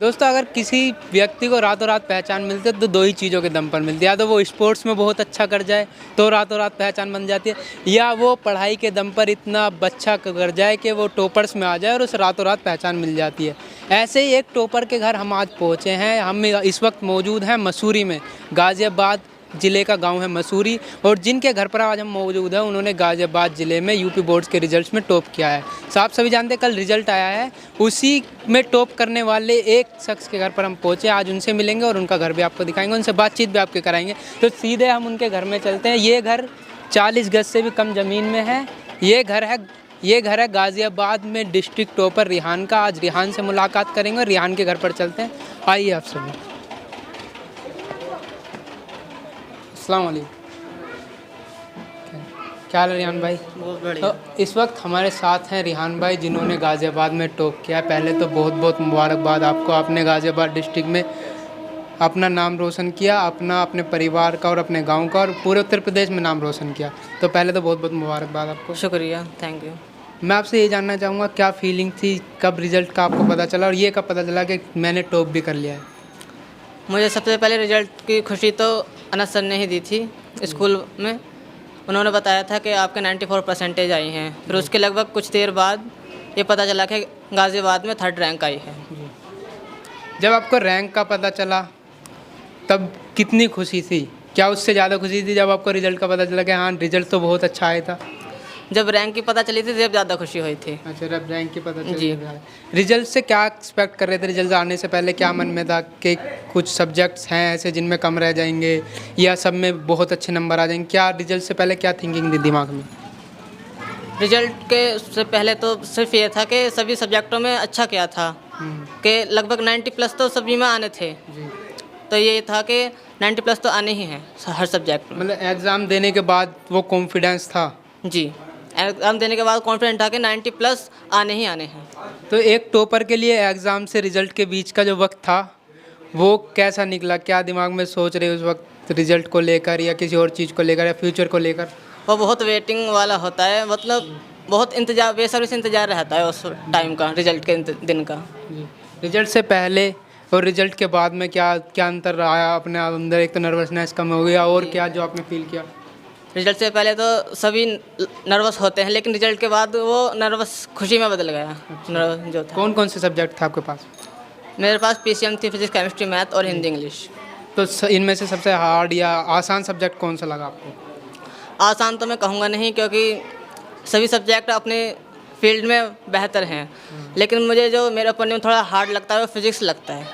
दोस्तों, अगर किसी व्यक्ति को रातों रात पहचान मिलती है तो दो ही चीज़ों के दम पर मिलती है। या तो वो स्पोर्ट्स में बहुत अच्छा कर जाए तो रातों रात पहचान बन जाती है, या वो पढ़ाई के दम पर इतना अच्छा कर जाए कि वो टॉपर्स में आ जाए और उसे रातों रात पहचान मिल जाती है। ऐसे ही एक टॉपर के घर हम आज पहुँचे हैं। हम इस वक्त मौजूद हैं मसूरी में। गाज़ियाबाद ज़िले का गांव है मसूरी, और जिनके घर पर आज हम मौजूद हैं उन्होंने गाज़ियाबाद ज़िले में यूपी बोर्ड्स के रिजल्ट्स में टॉप किया है। तो आप सभी जानते हैं कल रिजल्ट आया है, उसी में टॉप करने वाले एक शख्स के घर पर हम पहुँचे। आज उनसे मिलेंगे और उनका घर भी आपको दिखाएंगे, उनसे बातचीत भी आपके कराएंगे। तो सीधे हम उनके घर में चलते हैं। ये घर 40 गज से भी कम ज़मीन में है। ये घर है गाज़ियाबाद में डिस्ट्रिक्ट टॉपर रिहान का। आज रिहान से मुलाकात करेंगे और रिहान के घर पर चलते हैं। आइए आप सभी। अस्सलाम वालेकुम। क्या हाल है रिहान भाई? बहुत बढ़िया। तो इस वक्त हमारे साथ हैं रिहान भाई, जिन्होंने गाज़ियाबाद में टॉप किया। पहले तो बहुत बहुत मुबारकबाद आपको। आपने गाज़ियाबाद डिस्ट्रिक्ट में अपना नाम रोशन किया, अपने परिवार का और अपने गांव का और पूरे उत्तर प्रदेश में नाम रोशन किया। तो पहले तो बहुत बहुत मुबारकबाद आपको। शुक्रिया, थैंक यू। मैं आपसे ये जानना चाहूँगा, क्या फीलिंग थी, कब रिज़ल्ट का आपको पता चला और ये कब पता चला कि मैंने टॉप भी कर लिया है? मुझे सबसे पहले रिजल्ट की खुशी तो अनस सर ने ही दी थी स्कूल में। उन्होंने बताया था कि आपके 94% आई हैं। फिर उसके लगभग कुछ देर बाद ये पता चला कि गाज़ियाबाद में 3rd रैंक आई है। जब आपको रैंक का पता चला तब कितनी खुशी थी? क्या उससे ज़्यादा खुशी थी जब आपको रिज़ल्ट का पता चला कि हाँ रिज़ल्ट तो बहुत अच्छा आया था? जब रैंक की पता चली थी तब ज़्यादा खुशी हुई थी। अच्छा, जब रैंक की पता चली जी। रिज़ल्ट से क्या एक्सपेक्ट कर रहे थे? रिज़ल्ट आने से पहले क्या मन में था कि कुछ सब्जेक्ट्स हैं ऐसे जिनमें कम रह जाएंगे या सब में बहुत अच्छे नंबर आ जाएंगे? क्या रिज़ल्ट से पहले क्या थिंकिंग थी दिमाग में? रिजल्ट के से पहले तो सिर्फ ये था कि सभी सब्जेक्टों में अच्छा किया था, कि लगभग 90+ तो सभी में आने थे। जी। तो ये था कि 90+ तो आने ही हैं हर सब्जेक्ट में। मतलब एग्ज़ाम देने के बाद वो कॉन्फिडेंस था? जी, एग्ज़ाम देने के बाद कॉन्फिडेंट था कि 90+ आने ही आने हैं। तो एक टॉपर के लिए एग्ज़ाम से रिज़ल्ट के बीच का जो वक्त था वो कैसा निकला? क्या दिमाग में सोच रहे उस वक्त रिज़ल्ट को लेकर या किसी और चीज़ को लेकर या फ्यूचर को लेकर? वो बहुत वेटिंग वाला होता है, मतलब बहुत इंतज़ार, बेसब्री से इंतज़ार रहता है उस टाइम का, रिज़ल्ट के दिन का। जी। रिज़ल्ट से पहले और रिज़ल्ट के बाद में क्या क्या अंतर आया अपने अंदर? एक तो नर्वसनेस कम हो गया और क्या जो आपने फ़ील किया? रिज़ल्ट से पहले तो सभी नर्वस होते हैं, लेकिन रिज़ल्ट के बाद वो नर्वस खुशी में बदल गया। नर्वस जो था। कौन कौन से सब्जेक्ट था आपके पास? मेरे पास पीसीएम थी, फिजिक्स, केमिस्ट्री, मैथ और हिंदी इंग्लिश। तो इनमें से सबसे हार्ड या आसान सब्जेक्ट कौन सा लगा आपको? आसान तो मैं कहूँगा नहीं, क्योंकि सभी सब्जेक्ट अपने फील्ड में बेहतर हैं, लेकिन मुझे जो मेरे ओपिनियन में थोड़ा हार्ड लगता है वो फिज़िक्स लगता है।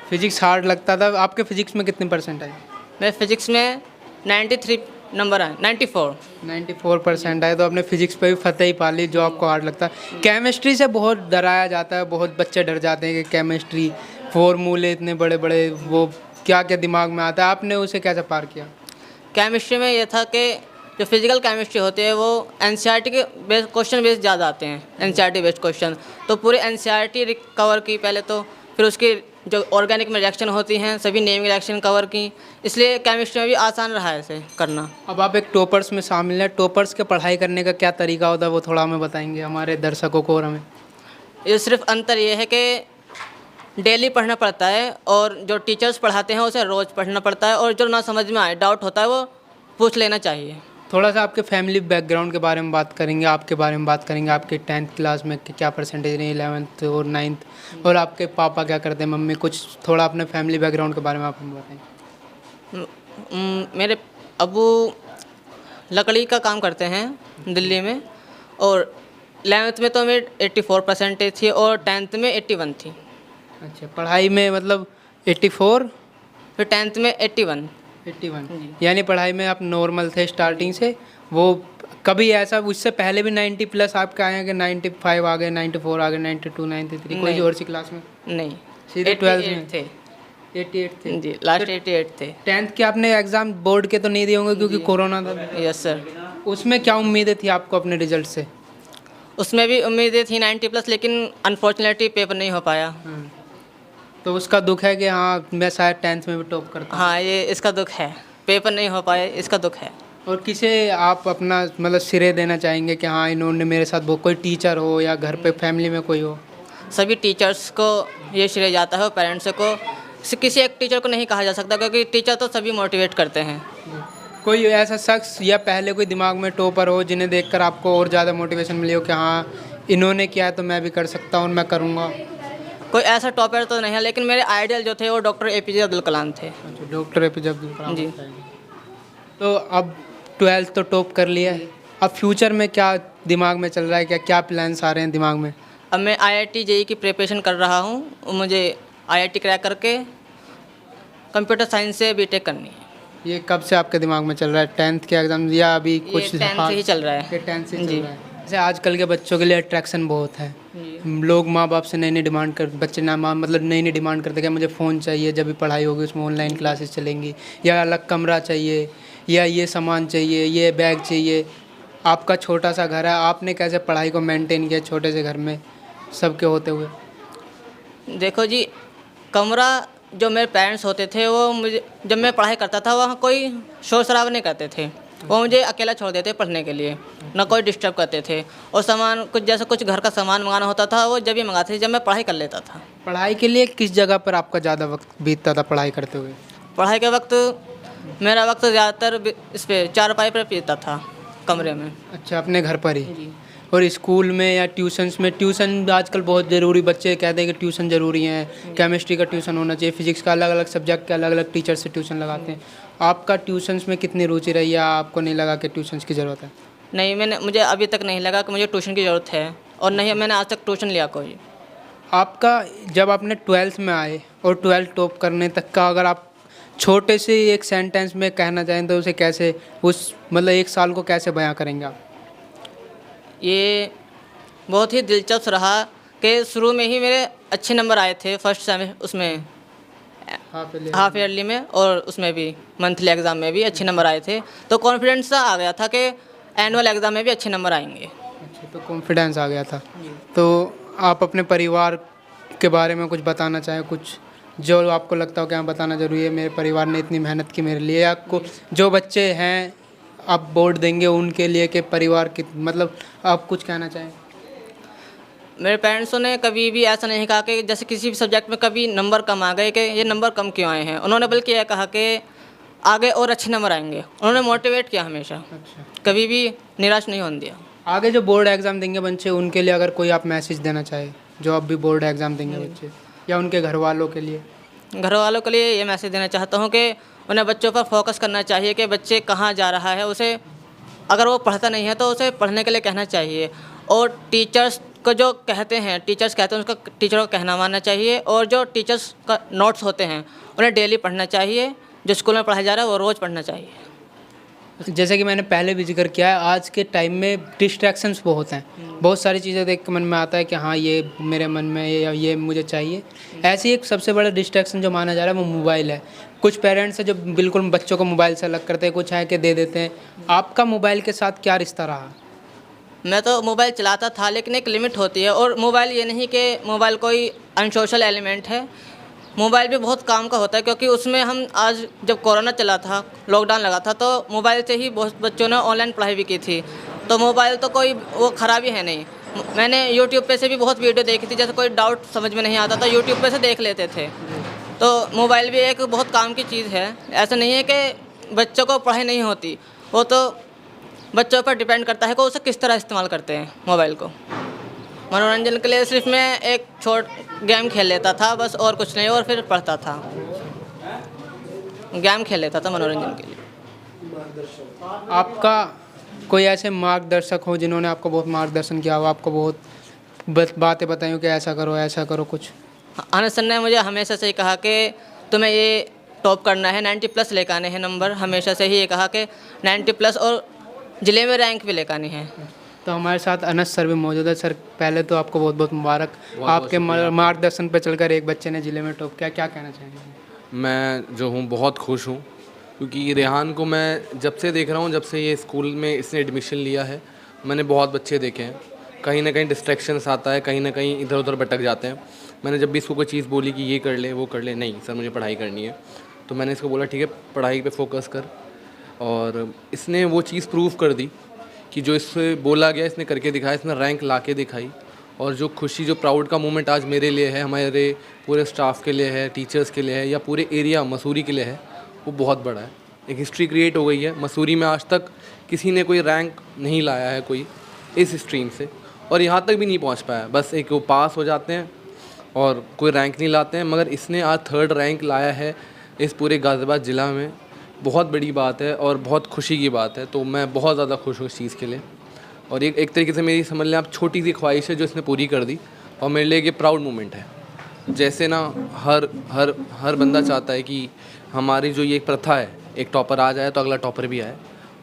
फिज़िक्स हार्ड लगता था। आपके फिज़िक्स में कितने परसेंट आए? मेरे फिज़िक्स में 93 नंबर आए, 94। 94% आए, तो आपने फिजिक्स पे भी फतेह ही पा ली जो आपको हार्ड लगता है। केमिस्ट्री से बहुत डराया जाता है, बहुत बच्चे डर जाते हैं कि केमिस्ट्री फॉर्मूले इतने बड़े बड़े, वो क्या क्या दिमाग में आता है। आपने उसे कैसे पार किया? केमिस्ट्री में ये था कि जो फिजिकल केमिस्ट्री होती है वो एनसीईआरटी के बेस क्वेश्चन बेस ज़्यादा आते हैं, एनसीईआरटी बेस्ड क्वेश्चन। तो पूरे एनसीईआरटी कवर की पहले तो, फिर उसकी जो ऑर्गेनिक में रिएक्शन होती हैं सभी नेमिंग रिएक्शन कवर की, इसलिए केमिस्ट्री में भी आसान रहा है इसे करना। अब आप एक टॉपर्स में शामिल हैं। टॉपर्स के पढ़ाई करने का क्या तरीका होता है वो थोड़ा हमें बताएंगे, हमारे दर्शकों को और हमें? ये सिर्फ अंतर ये है कि डेली पढ़ना पड़ता है, और जो टीचर्स पढ़ाते हैं उसे रोज़ पढ़ना पड़ता है, और जो ना समझ में आए, डाउट होता है, वो पूछ लेना चाहिए। थोड़ा सा आपके फैमिली बैकग्राउंड के बारे में बात करेंगे, आपके बारे में बात करेंगे। आपके 10th क्लास में क्या परसेंटेज रही, 11th और 9th, और आपके पापा क्या करते हैं, मम्मी? कुछ थोड़ा अपने फैमिली बैकग्राउंड के बारे में आप हमें बताएं। मेरे अबू लकड़ी का काम करते हैं दिल्ली में, और 11th में तो मेरी 84 परसेंटेज थी और 10th में 81 थी। अच्छा, पढ़ाई में मतलब 84? फिर 10th में 81। 81 यानी पढ़ाई में आप नॉर्मल थे स्टार्टिंग से? वो कभी ऐसा उससे पहले भी 90+ आपके आए हैं कि 95 आ गए, 94 आ गए, 92, 93? कोई और सी क्लास में? नहीं, सीधे 12th में थे। 88 थे? जी, लास्ट 88 थे। 10th के आपने एग्ज़ाम बोर्ड के तो नहीं दिए होंगे क्योंकि कोरोना था? Yes sir. उसमें क्या उम्मीदें थी आपको अपने रिजल्ट से? उसमें भी उम्मीदें थी 90+, लेकिन अनफॉर्चुनेटली पेपर नहीं हो पाया। तो उसका दुख है कि हाँ मैं शायद 10th में भी टॉप करता। हाँ, ये इसका दुख है, पेपर नहीं हो पाए, इसका दुख है। और किसे आप अपना मतलब श्रेय देना चाहेंगे कि हाँ इन्होंने मेरे साथ, वो कोई टीचर हो या घर पे फैमिली में कोई हो? सभी टीचर्स को ये श्रेय जाता है और पेरेंट्स को। किसी एक टीचर को नहीं कहा जा सकता, क्योंकि टीचर तो सभी मोटिवेट करते हैं। कोई ऐसा शख्स या पहले कोई दिमाग में टॉपर हो जिन्हें देखकर आपको और ज़्यादा मोटिवेशन मिली हो कि हाँ इन्होंने किया है तो मैं भी कर सकता हूँ और मैं करूँगा? कोई ऐसा टॉपर तो नहीं है, लेकिन मेरे आइडियल जो थे वो डॉक्टर APJ अब्दुल कलाम थे। अच्छा, डॉक्टर APJ अब्दुल कलाम जी। तो अब 12th तो टॉप कर लिया है, अब फ्यूचर में क्या दिमाग में चल रहा है, क्या क्या प्लान्स आ रहे हैं दिमाग में? अब मैं IIT JEE की प्रिपरेशन कर रहा हूँ। मुझे IIT क्रैक करके कंप्यूटर साइंस से BTech करनी है। ये कब से आपके दिमाग में चल रहा है? 10th के एग्ज़ाम या अभी कुछ? ये 10th से ही चल रहा है। ये 10th से जी। चल रहा है। जैसे आजकल के बच्चों के लिए अट्रैक्शन बहुत है, लोग माँ बाप से नई नई डिमांड कर, बच्चे ना मतलब नई नई डिमांड करते हैं कि मुझे फ़ोन चाहिए, जब भी पढ़ाई होगी उसमें ऑनलाइन क्लासेस चलेंगी, या अलग कमरा चाहिए, या ये सामान चाहिए, ये बैग चाहिए। आपका छोटा सा घर है, आपने कैसे पढ़ाई को मेंटेन किया छोटे से घर में सबके होते हुए? देखो जी, कमरा जो मेरे पेरेंट्स होते थे वो मुझे, जब मैं पढ़ाई करता था वहाँ कोई शोर शराबा नहीं करते थे। वो मुझे अकेला छोड़ देते पढ़ने के लिए, ना कोई डिस्टर्ब करते थे। और सामान कुछ जैसे कुछ घर का सामान मंगाना होता था वो जब भी मंगाते थे जब मैं पढ़ाई कर लेता था। पढ़ाई के लिए किस जगह पर आपका ज़्यादा वक्त बीतता था पढ़ाई करते हुए? पढ़ाई के वक्त मेरा वक्त ज़्यादातर इस पर चारपाई पर बीतता था, कमरे में। अच्छा, अपने घर पर ही? और स्कूल में या ट्यूशन्स में? ट्यूशन आजकल बहुत ज़रूरी, बच्चे कहते हैं कि ट्यूशन ज़रूरी है, केमिस्ट्री का ट्यूशन होना चाहिए, फिजिक्स का, अलग अलग सब्जेक्ट के अलग अलग टीचर से ट्यूशन लगाते हैं। आपका ट्यूशन्स में कितनी रुचि रही, या आपको नहीं लगा कि ट्यूशन्स की ज़रूरत है? नहीं, मुझे अभी तक नहीं लगा कि मुझे ट्यूशन की ज़रूरत है, और नहीं मैंने आज तक ट्यूशन लिया कोई। आपका जब आपने 12th में आए और 12th टॉप करने तक का अगर आप छोटे से एक सेंटेंस में कहना चाहें तो उसे कैसे, उस मतलब एक साल को कैसे बयां करेंगे आप? ये बहुत ही दिलचस्प रहा कि शुरू में ही मेरे अच्छे नंबर आए थे फर्स्ट सेमेस्टर उसमें, हाफ ईयरली में, और उसमें भी मंथली एग्ज़ाम में भी अच्छे नंबर आए थे। तो कॉन्फिडेंस सा आ गया था कि एनुअल एग्ज़ाम में भी अच्छे नंबर आएंगे। अच्छा, तो कॉन्फिडेंस आ गया था। तो आप अपने परिवार के बारे में कुछ बताना चाहें, कुछ जो आपको लगता हो कि हाँ बताना ज़रूरी है, मेरे परिवार ने इतनी मेहनत की मेरे लिए, आपको जो बच्चे हैं आप बोर्ड देंगे उनके लिए कि परिवार की, मतलब आप कुछ कहना चाहें? मेरे पेरेंट्सों ने कभी भी ऐसा नहीं कहा कि जैसे किसी भी सब्जेक्ट में कभी नंबर कम आ गए कि ये नंबर कम क्यों आए हैं। उन्होंने बल्कि यह कहा कि आगे और अच्छे नंबर आएंगे। उन्होंने मोटिवेट किया हमेशा। अच्छा, कभी भी निराश नहीं होने दिया। आगे जो बोर्ड एग्ज़ाम देंगे बच्चे उनके लिए अगर कोई आप मैसेज देना चाहें, जो अब भी बोर्ड एग्ज़ाम देंगे बच्चे, या उनके घर वालों के लिए? घर वालों के लिए ये मैसेज देना चाहता हूँ कि उन्हें बच्चों पर फोकस करना चाहिए कि बच्चे कहाँ जा रहा है। उसे अगर वो पढ़ता नहीं है तो उसे पढ़ने के लिए कहना चाहिए, और टीचर्स को जो कहते हैं, टीचर्स कहते हैं उसका टीचर को कहना मानना चाहिए, और जो टीचर्स का नोट्स होते हैं उन्हें डेली पढ़ना चाहिए। जो स्कूल में पढ़ाया जा रहा है वो रोज़ पढ़ना चाहिए। जैसे कि मैंने पहले भी जिक्र किया है, आज के टाइम में डिस्ट्रैक्शंस बहुत हैं, बहुत सारी चीज़ें देख के मन में आता है कि हाँ ये मेरे मन में है या ये मुझे चाहिए। ऐसी एक सबसे बड़ा डिस्ट्रैक्शन जो माना जा रहा है वो मोबाइल है। कुछ पेरेंट्स हैं जो बिल्कुल बच्चों को मोबाइल से अलग करते हैं, कुछ है कि दे देते हैं। आपका मोबाइल के साथ क्या रिश्ता रहा? मैं तो मोबाइल चलाता था, लेकिन एक लिमिट होती है। और मोबाइल ये नहीं कि मोबाइल कोई अनसोशल एलिमेंट है। मोबाइल भी बहुत काम का होता है, क्योंकि उसमें हम आज जब कोरोना चला था, लॉकडाउन लगा था, तो मोबाइल से ही बहुत बच्चों ने ऑनलाइन पढ़ाई भी की थी। तो मोबाइल तो कोई वो ख़राबी है नहीं। मैंने यूट्यूब पे से भी बहुत वीडियो देखी थी, जैसे कोई डाउट समझ में नहीं आता था यूट्यूब पे से देख लेते थे। तो मोबाइल भी एक बहुत काम की चीज़ है। ऐसा नहीं है कि बच्चों को पढ़ाई नहीं होती, वो तो बच्चों पर डिपेंड करता है कि उसे किस तरह इस्तेमाल करते हैं मोबाइल को। मनोरंजन के लिए सिर्फ मैं एक गेम खेल लेता था बस, और कुछ नहीं, और फिर पढ़ता था। गेम खेल लेता था मनोरंजन के लिए। आपका कोई ऐसे मार्गदर्शक हो जिन्होंने आपको बहुत मार्गदर्शन किया हो, आपको बहुत बातें बताई हो कि ऐसा करो कुछ? आनंद सर ने मुझे हमेशा से ही कहा कि तुम्हें ये टॉप करना है, 90+ लेकर आने हैं नंबर। हमेशा से ही ये कहा कि 90+ और ज़िले में रैंक भी लेकर आनी है। तो हमारे साथ अनस सर भी मौजूद है। सर पहले तो आपको बहुत बहुत मुबारक, आपके मार्गदर्शन पर चलकर एक बच्चे ने ज़िले में टॉप किया। क्या कहना चाहेंगे? मैं जो हूँ बहुत खुश हूँ, क्योंकि रेहान को मैं जब से देख रहा हूँ, जब से ये स्कूल में इसने एडमिशन लिया है, मैंने बहुत बच्चे देखे हैं। कहीं ना कहीं डिस्ट्रैक्शंस आता है, कहीं ना कहीं इधर उधर भटक जाते हैं। मैंने जब भी इसको कोई चीज़ बोली कि ये कर ले वो कर ले, नहीं सर मुझे पढ़ाई करनी है, तो मैंने इसको बोला ठीक है पढ़ाई पे फोकस कर। और इसने वो चीज़ प्रूव कर दी कि जो इससे बोला गया इसने करके दिखाया। इसने रैंक ला के दिखाई, और जो खुशी, जो प्राउड का मोमेंट आज मेरे लिए है, हमारे पूरे स्टाफ के लिए है, टीचर्स के लिए है, या पूरे एरिया मसूरी के लिए है, वो बहुत बड़ा है। एक हिस्ट्री क्रिएट हो गई है मसूरी में। आज तक किसी ने कोई रैंक नहीं लाया है कोई इस स्ट्रीम से, और यहाँ तक भी नहीं पहुँच पाया। बस एक वो पास हो जाते हैं और कोई रैंक नहीं लाते हैं, मगर इसने आज 3rd रैंक लाया है इस पूरे गाज़ियाबाद ज़िला में। बहुत बड़ी बात है और बहुत खुशी की बात है। तो मैं बहुत ज़्यादा खुश हूँ इस चीज़ के लिए, और एक तरीके से मेरी समझ लें आप छोटी सी ख्वाहिश है जो इसने पूरी कर दी, और मेरे लिए ये प्राउड मोमेंट है। जैसे ना हर बंदा चाहता है कि हमारी जो ये एक प्रथा है, एक टॉपर आ जाए तो अगला टॉपर भी आए,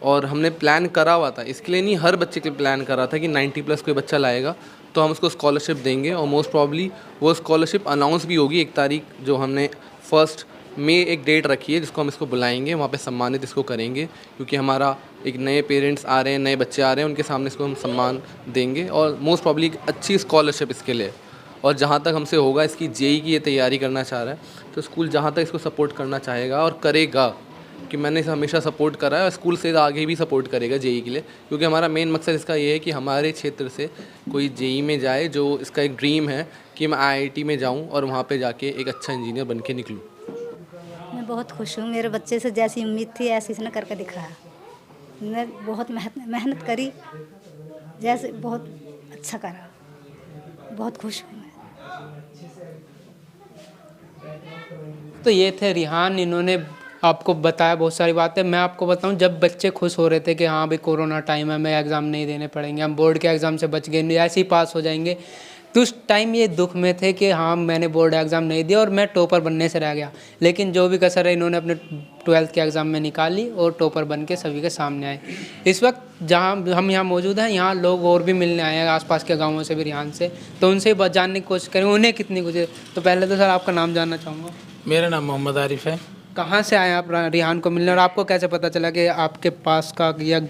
और हमने प्लान करा हुआ था इसके लिए, नहीं हर बच्चे के लिए प्लान करा था कि 90+ कोई बच्चा लाएगा तो हम उसको स्कॉलरशिप देंगे, और मोस्ट प्रॉब्ली वो स्कॉलरशिप अनाउंस भी होगी 1 तारीख, जो हमने 1 मई एक डेट रखी है जिसको हम इसको बुलाएंगे, वहाँ पे सम्मानित इसको करेंगे, क्योंकि हमारा एक नए पेरेंट्स आ रहे हैं, नए बच्चे आ रहे हैं, उनके सामने इसको हम सम्मान देंगे, और मोस्ट प्रॉब्ली एक अच्छी स्कॉलरशिप इसके लिए। और जहाँ तक हमसे होगा, इसकी जेई की ये तैयारी करना चाह रहा है, तो स्कूल जहाँ तक इसको सपोर्ट करना चाहेगा और करेगा, कि मैंने इसे हमेशा सपोर्ट करा है और स्कूल से आगे भी सपोर्ट करेगा जेई के लिए, क्योंकि हमारा मेन मकसद इसका ये है कि हमारे क्षेत्र से कोई जेई में जाए, जो इसका एक ड्रीम है कि मैं आईआईटी में जाऊँ और वहाँ पे जाके एक अच्छा इंजीनियर बन के निकलूँ। मैं बहुत खुश हूँ। मेरे बच्चे से जैसी उम्मीद थी ऐसी इसने करके दिखाया। मैं बहुत मेहनत करी, जैसे बहुत अच्छा करा। बहुत खुश हूँ मैं। तो ये थे रिहान, इन्होंने आपको बताया बहुत सारी बातें। मैं आपको बताऊं, जब बच्चे खुश हो रहे थे कि हाँ भाई कोरोना टाइम है, हमें एग्ज़ाम नहीं देने पड़ेंगे, हम बोर्ड के एग्ज़ाम से बच गए, ऐसे ही पास हो जाएंगे, तो उस टाइम ये दुख में थे कि हाँ मैंने बोर्ड एग्ज़ाम नहीं दिया और मैं टॉपर बनने से रह गया। लेकिन जो भी कसर है इन्होंने अपने 12th के एग्ज़ाम में निकाली और टॉपर बन के सभी के सामने आए। इस वक्त जहाँ हम यहाँ मौजूद हैं, यहाँ लोग और भी मिलने आए हैं आसपास के गाँवों से भी, रिहान से, तो उनसे जानने की कोशिश करेंगे उन्हें कितनी कुछ है। तो पहले तो सर आपका नाम जानना चाहूँगा। मेरा नाम मोहम्मद आरिफ है। कहाँ से आए आप रिहान को मिलने, और आपको कैसे पता चला कि आपके पास का या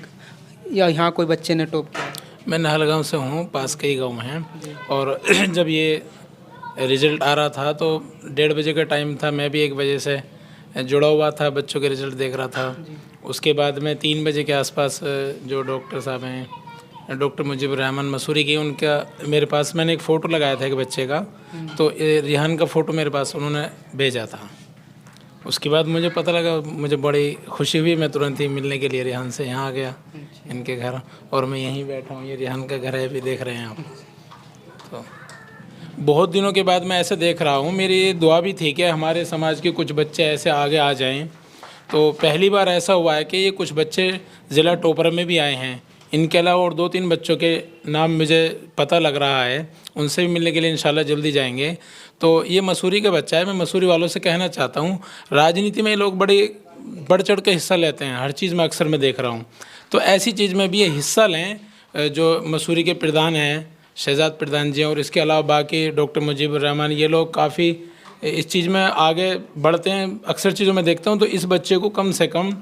यहाँ कोई बच्चे ने टॉप किया? मैं नहलगांव से हूँ, पास के ही गाँव में हैं। और जब ये रिज़ल्ट आ रहा था तो 1:30 बजे का टाइम था, मैं भी 1 बजे से जुड़ा हुआ था, बच्चों के रिज़ल्ट देख रहा था। उसके बाद में 3 बजे के आसपास जो डॉक्टर साहब हैं, डॉक्टर मुजीबर रहमान मसूरी की, उनका मेरे पास, मैंने एक फ़ोटो लगाया था एक बच्चे का, तो रिहान का फ़ोटो मेरे पास उन्होंने भेजा था। उसके बाद मुझे पता लगा, मुझे बड़ी खुशी हुई, मैं तुरंत ही मिलने के लिए रिहान से यहाँ आ गया इनके घर, और मैं यहीं बैठा हूँ। ये रिहान का घर है, भी देख रहे हैं आप। तो बहुत दिनों के बाद मैं ऐसे देख रहा हूँ। मेरी ये दुआ भी थी कि हमारे समाज के कुछ बच्चे ऐसे आगे आ जाएं। तो पहली बार ऐसा हुआ है कि ये कुछ बच्चे ज़िला टॉपर में भी आए हैं। इनके अलावा और 2-3 बच्चों के नाम मुझे पता लग रहा है, उनसे भी मिलने के लिए इंशाल्लाह जल्दी जाएंगे। तो ये मसूरी का बच्चा है। मैं मसूरी वालों से कहना चाहता हूँ, राजनीति में ये लोग बढ़ चढ़ के हिस्सा लेते हैं, हर चीज़ में अक्सर मैं देख रहा हूँ। तो ऐसी चीज़ में भी ये हिस्सा लें। जो मसूरी के प्रधान हैं शहजाद प्रधान जी, और इसके अलावा बाकी डॉक्टर मुजीबर रहमान, ये लोग काफ़ी इस चीज़ में आगे बढ़ते हैं। अक्सर चीज़ों में देखता हूँ। तो इस बच्चे को कम से कम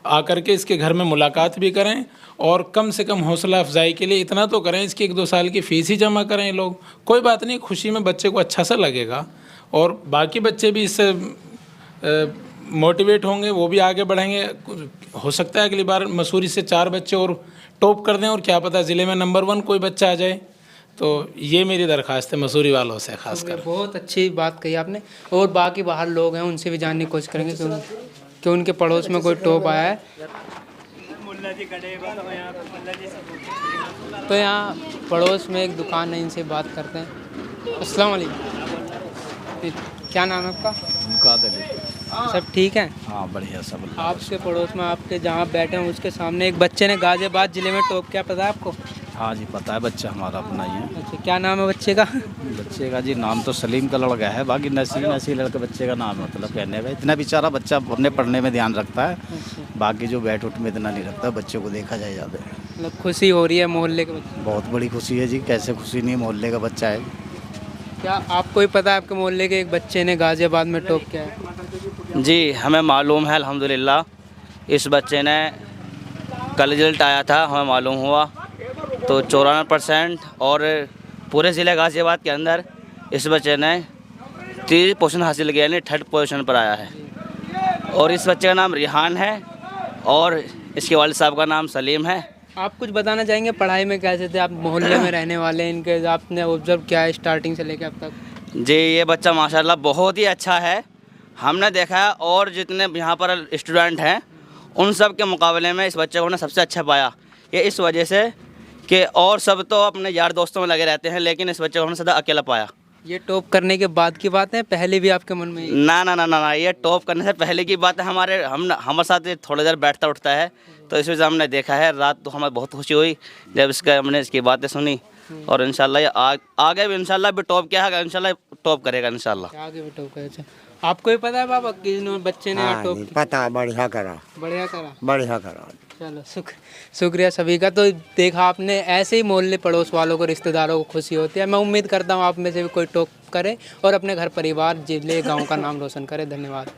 आकर के इसके घर में मुलाकात भी करें, और कम से कम हौसला अफजाई के लिए इतना तो करें, इसकी 1-2 साल की फ़ीस ही जमा करें लोग। कोई बात नहीं, खुशी में बच्चे को अच्छा सा लगेगा, और बाकी बच्चे भी इससे मोटिवेट होंगे, वो भी आगे बढ़ेंगे। हो सकता है अगली बार मसूरी से 4 बच्चे और टॉप कर दें, और क्या पता ज़िले में नंबर 1 कोई बच्चा आ जाए। तो ये मेरी दरख्वास्त है मसूरी वालों से खासकर। बहुत अच्छी बात कही आपने। और बाकी बाहर लोग हैं, उनसे भी जानने की कोशिश करेंगे कि उनके पड़ोस में कोई टॉप आया है। तो यहाँ पड़ोस में एक दुकान है, इनसे बात करते हैं। अस्सलाम वालेकुम, क्या नाम है आपका? सब ठीक है? हाँ बढ़िया सब। आपके पड़ोस में, आपके जहाँ बैठे हैं उसके सामने एक बच्चे ने गाज़ियाबाद ज़िले में टॉप किया, पता है आपको? हाँ जी पता है, बच्चा हमारा अपना ही है। अच्छा, क्या नाम है बच्चे का? बच्चे का जी नाम तो सलीम का लड़का है, बाकी नसी लड़के बच्चे का नाम है, मतलब कहने का इतना बेचारा बच्चा अपने पढ़ने में ध्यान रखता है, बाकी जो बैठ उठ में इतना नहीं रखता। बच्चे को देखा जाए ज़्यादा, मतलब खुशी हो रही है मोहल्ले के बच्चे? बहुत बड़ी खुशी है जी, कैसे खुशी नहीं, मोहल्ले का बच्चा है। क्या आपको ही पता है आपके मोहल्ले के एक बच्चे ने गाज़ियाबाद में टॉप किया है? जी हमें मालूम है अल्हम्दुलिल्लाह। इस बच्चे ने कल रिजल्ट आया था, हमें मालूम हुआ, तो 94%, और पूरे ज़िले गाज़ियाबाद के अंदर इस बच्चे ने 3 पोजीशन हासिल किया, यानी 3rd पोजीशन पर आया है। और इस बच्चे का नाम रिहान है, और इसके वालिद साहब का नाम सलीम है। आप कुछ बताना चाहेंगे पढ़ाई में कैसे थे? आप मोहल्ले में रहने वाले हैं, इनके आपने ऑब्जर्व किया है स्टार्टिंग से लेकर अब तक? जी ये बच्चा माशाल्लाह बहुत ही अच्छा है। हमने देखा है और जितने यहाँ पर स्टूडेंट हैं उन सब के मुकाबले में इस बच्चे को ना सबसे अच्छा पाया। ये इस वजह से कि और सब तो अपने यार दोस्तों में लगे रहते हैं, लेकिन इस बच्चे को हमने सदा अकेला पाया। ये टॉप करने के बाद की बात है, पहले भी आपके मन में ना ना ना ना ना, ये टॉप करने से पहले की बात है। हमारे साथ ये थोड़ी देर बैठता उठता है, तो इस वजह से हमने देखा है। रात तो हमें बहुत खुशी हुई जब हमने इसकी बातें सुनी, और इंशाल्लाह ये आगे भी इंशाल्लाह भी टॉप किया है, इंशाल्लाह टॉप करेगा इंशाल्लाह। आगे भी टॉप करेगा। आपको ही पता है बाबा कि बच्चे ने हाँ टॉप जी, पता, बढ़िया करा, बढ़िया करा? बढ़िया करा। चलो शुक्रिया सभी का। तो देखा आपने, ऐसे ही मोहल्ले पड़ोस वालों को, रिश्तेदारों को खुशी होती है। मैं उम्मीद करता हूँ आप में से भी कोई टॉप करे और अपने घर परिवार जिले गांव का नाम रोशन करे। धन्यवाद।